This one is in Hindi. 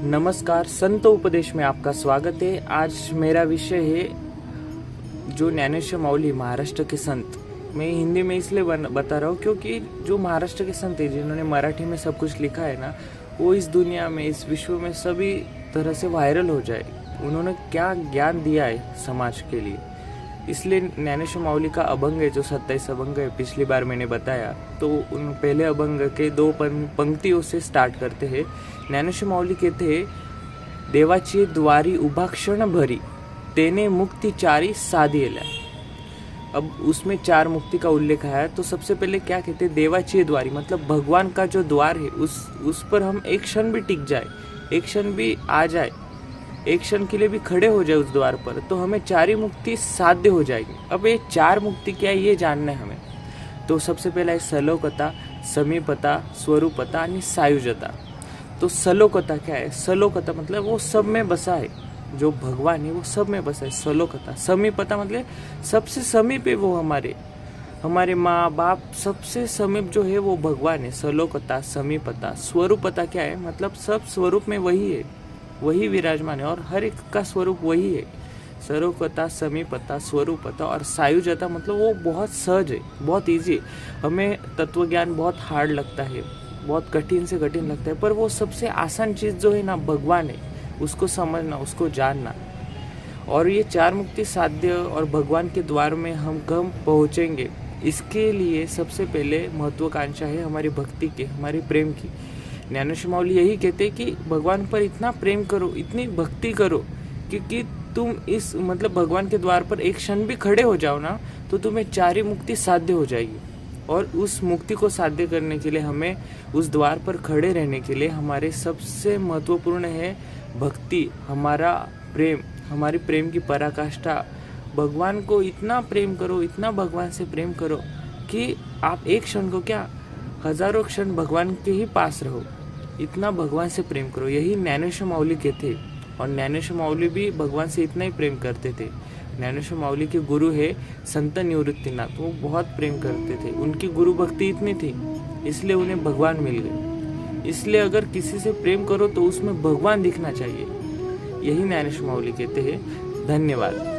नमस्कार, संत उपदेश में आपका स्वागत है। आज मेरा विषय है जो ज्ञानेश्वर माऊली महाराष्ट्र के संत। मैं हिंदी में इसलिए बता रहा हूँ क्योंकि जो महाराष्ट्र के संत है जिन्होंने मराठी में सब कुछ लिखा है ना, वो इस दुनिया में, इस विश्व में सभी तरह से वायरल हो जाए। उन्होंने क्या ज्ञान दिया है समाज के लिए, इसलिए ज्ञानेश्वर माऊली का अभंग है जो 27 अभंग है, पिछली बार मैंने बताया। तो उन पहले अभंग के 2 पंक्तियों से स्टार्ट करते हैं। ज्ञानेश्वर माऊली कहते हैं, देवाची द्वारी उभा क्षण भरी, तेने मुक्ति चारी साधिएला। अब उसमें 4 मुक्ति का उल्लेख है। तो सबसे पहले क्या कहते हैं, देवाची द्वारी मतलब भगवान का जो द्वार है उस पर हम एक क्षण भी टिक जाए, एक क्षण भी आ जाए, एक क्षण के लिए भी खड़े हो जाए उस द्वार पर, तो हमें 4 मुक्ति साध्य हो जाएगी। अब ये 4 मुक्ति क्या है ये जानना है हमें। तो सबसे पहला है सलोकता, समीपता, स्वरूपता आणि सायुजता। तो सलोकता क्या है? सलोकता मतलब वो सब में बसा है, जो भगवान है वो सब में बसा है, सलोकता। समीपता मतलब सबसे समीप है वो, हमारे माँ बाप सबसे समीप जो है वो भगवान है, सलोकता समीपता। स्वरूपता क्या है? मतलब सब स्वरूप में वही है, वही विराजमान है और हर एक का स्वरूप वही है। सरोकता, समीपता, स्वरूपता और सायुजता मतलब वो बहुत सहज है, बहुत इजी है। हमें तत्वज्ञान बहुत हार्ड लगता है, बहुत कठिन से कठिन लगता है, पर वो सबसे आसान चीज़ जो है ना, भगवान है, उसको समझना, उसको जानना। और ये 4 मुक्ति साध्य और भगवान के द्वार में हम कब पहुँचेंगे, इसके लिए सबसे पहले महत्वाकांक्षा है हमारी भक्ति की, हमारी प्रेम की। ज्ञानेश्वर माऊली यही कहते हैं कि भगवान पर इतना प्रेम करो, इतनी भक्ति करो कि तुम इस मतलब भगवान के द्वार पर एक क्षण भी खड़े हो जाओ ना, तो तुम्हें 4 मुक्ति साध्य हो जाएगी। और उस मुक्ति को साध्य करने के लिए हमें उस द्वार पर खड़े रहने के लिए हमारे सबसे महत्वपूर्ण है भक्ति, हमारा प्रेम, हमारी प्रेम की पराकाष्ठा। भगवान को इतना प्रेम करो, इतना भगवान से प्रेम करो कि आप एक क्षण को क्या, हजारों क्षण भगवान के ही पास रहो, इतना भगवान से प्रेम करो। यही ज्ञानेश्वर माऊली के थे। और ज्ञानेश्वर माऊली भी भगवान से इतना ही प्रेम करते थे। ज्ञानेश्वर माऊली के गुरु है संत निवृत्तिनाथ, वो बहुत प्रेम करते थे, उनकी गुरु भक्ति इतनी थी, इसलिए उन्हें भगवान मिल गए। इसलिए अगर किसी से प्रेम करो तो उसमें भगवान दिखना चाहिए, यही ज्ञानेश्वर माऊली कहते हैं। धन्यवाद।